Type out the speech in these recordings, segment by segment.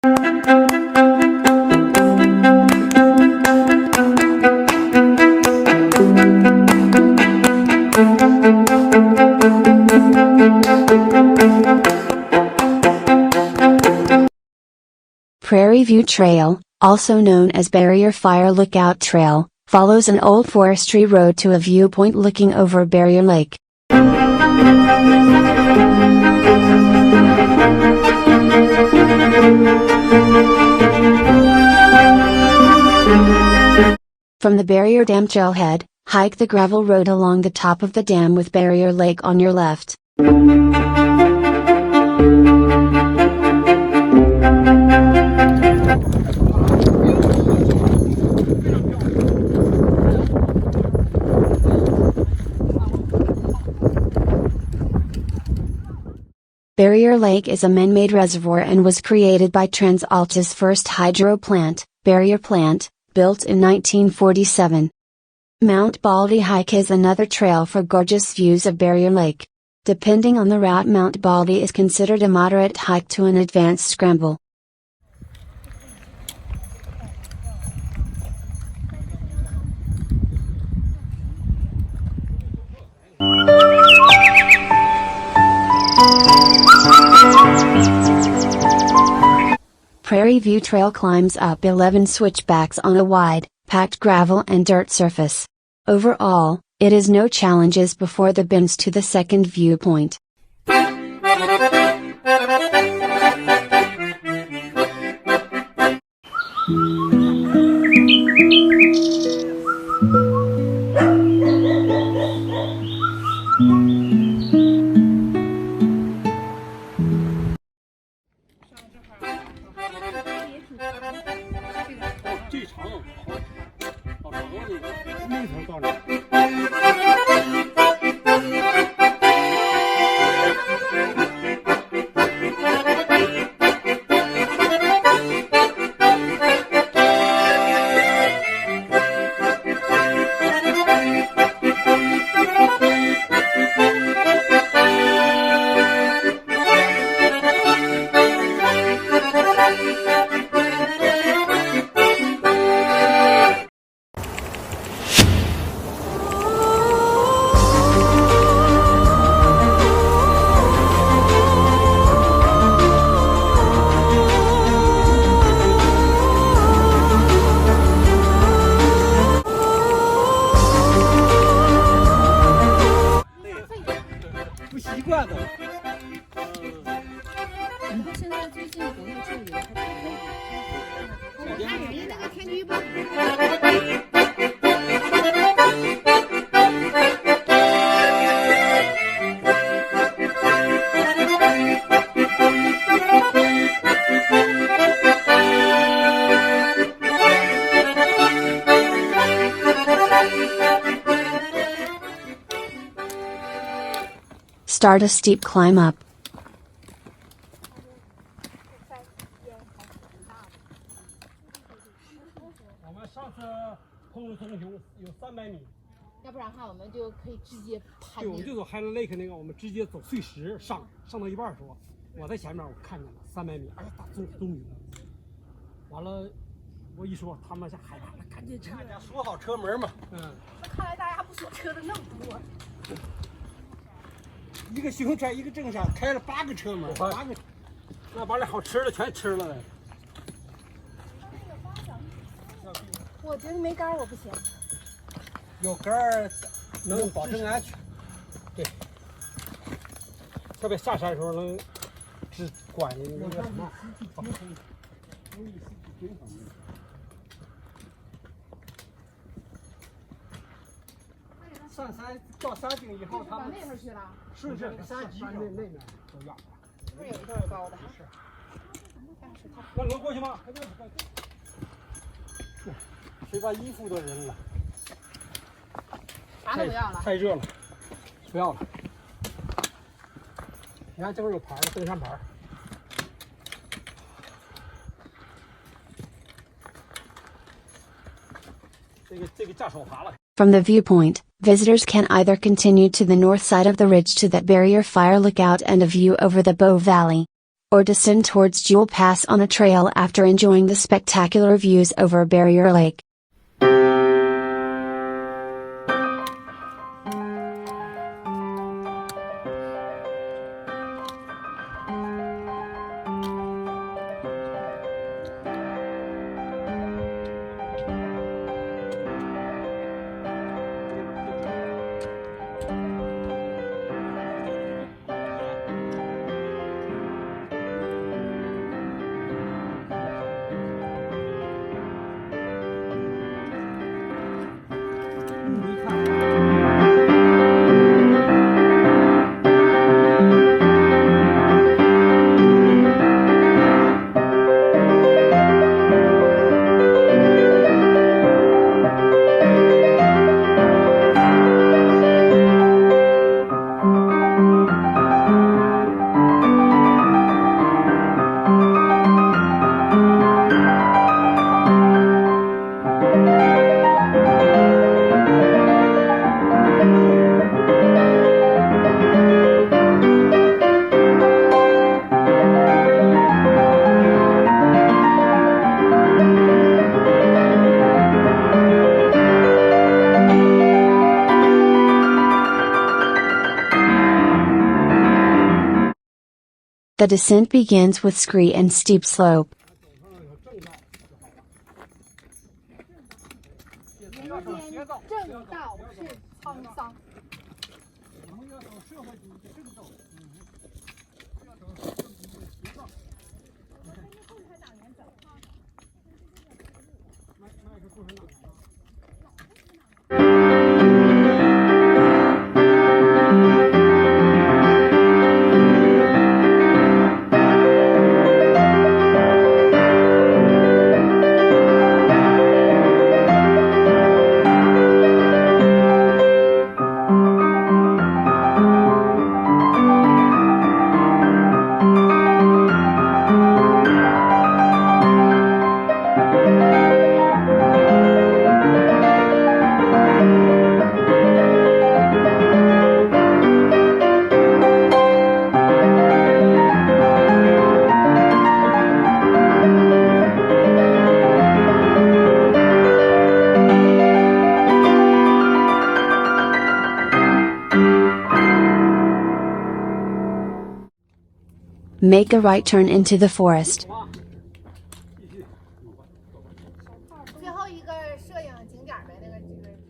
Prairie View Trail, also known as Barrier Fire Lookout Trail, follows an old forestry road to a viewpoint looking over Barrier Lake. From the Barrier Dam trailhead, hike the gravel road along the top of the dam with Barrier Lake on your left. Barrier Lake is a man-made reservoir and was created by TransAlta's first hydro plant, Barrier Plant, built in 1947. Mount Baldy Hike is another trail for gorgeous views of Barrier Lake. Depending on the route, Mount Baldy is considered a moderate hike to an advanced scramble. Prairie View Trail climbs up 11 switchbacks on a wide, packed gravel and dirt surface. Overall, it is no challenges before the bends to the second viewpoint. Start a steep climb up. 我们上次碰到棕熊有300米，要不然的话我们就可以直接攀。对，我们就走 Highland Lake 那个，我们直接走碎石上到一半的时候，我在前面我看见了300米，而且大棕熊。完了，我一说他们家害怕了，赶紧车。大家锁好车门嘛。那看来大家不锁车的那么多。一个熊车一个正山开了8个车门，8个，那把那好吃的全吃了。我觉得没杆我不行。有杆儿能保证安全。对，特别下山的时候能只管那个什么。上山到山顶以后，他们那头去了，顺着山脊那面走远了。这有一段高的。是。那能过去吗？谁把衣服都扔了？啥都不要了。太热了，不要了。你看这边有牌子，登山牌。这个架手爬了。From the viewpoint, visitors can either continue to the north side of the ridge to that Barrier Fire Lookout and a view over the Bow Valley, or descend towards Jewell Pass on a trail after enjoying the spectacular views over Barrier Lake. The descent begins with scree and steep slope. 正道是沧桑。Make a right turn into the forest. 最后一个摄影景点呗，那个这个是。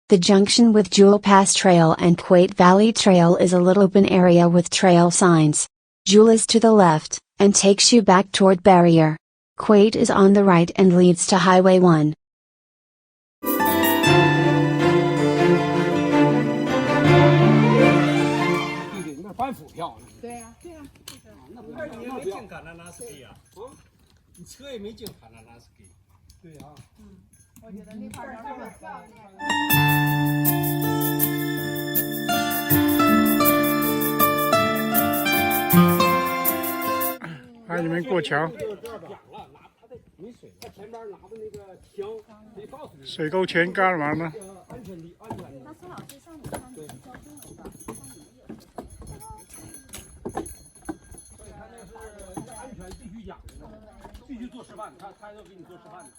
The junction with Jewell Pass Trail and Quate Valley Trail is a little open area with trail signs. Jewell is to the left, and takes you back toward Barrier. Quate is on the right and leads to Highway 1. 那班府票呢？对呀，对呀。那不那你没进Kananaskis啊？你车也没进Kananaskis。对啊。我觉得那块儿很漂亮。啊，你们过桥。水沟圈干嘛呢？安全的，安全的。那孙老师上你看交通了吧？所以他那是安全必须讲的，必须做示范，他要给你做示范的。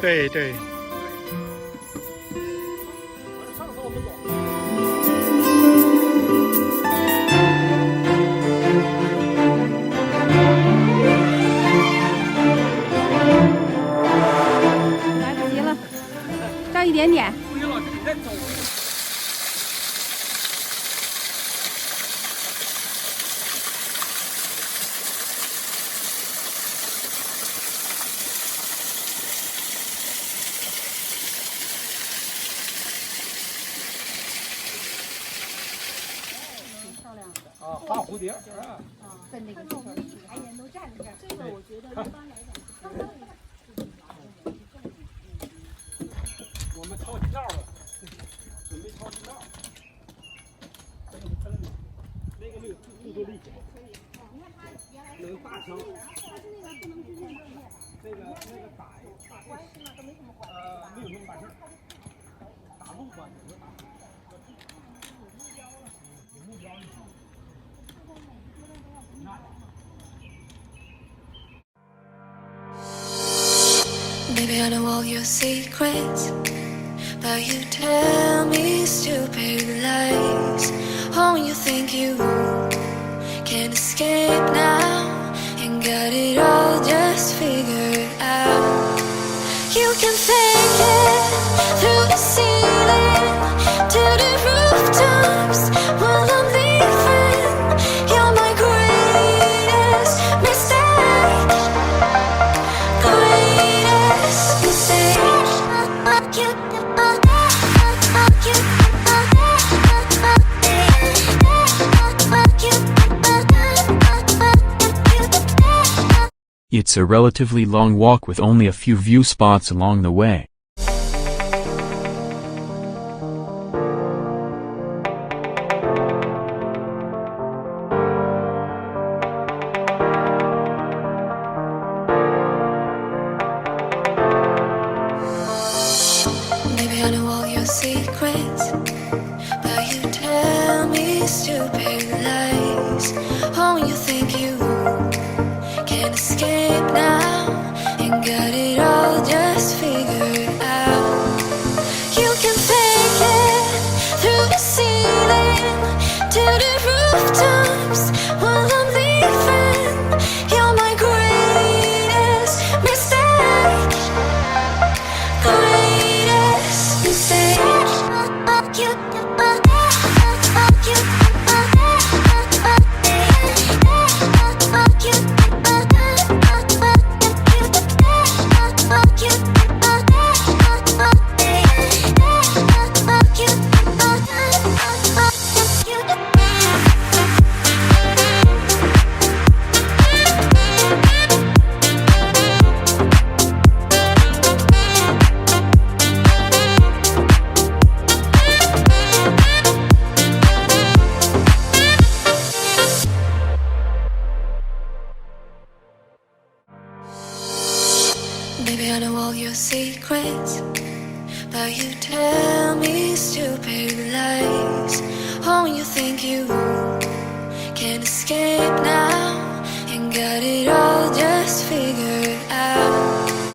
对对。来不及了，照一点点。不行，老师你再走。大蝴蝶啊，跟那个地方白人都站在这儿。这个我觉得一般来讲，我们抄近道了，准备抄近道。那个没有突出力气，能大声。那个打关系嘛都没什么关系，没有那么大事儿。打路关系，有目标就行。Baby, I know all your secrets, but you tell me stupid lies. Oh, you think you can escape now and got it all just figured out. You can fake it through the ceiling to the rooftops while I'm leaving. You're my greatest mistake, greatest mistake. It's a relatively long walk with only a few view spots along the way. Maybe I know all your secrets, but you tell me stupid lies. Oh, you think you can escape now and got it all just figured out. You can fake it through the ceiling to the rooftops while I'm leaving. You're my greatest mistake, greatest mistake. Baby, I know all your secrets, but you tell me stupid lies. Oh, you think you can escape now and got it all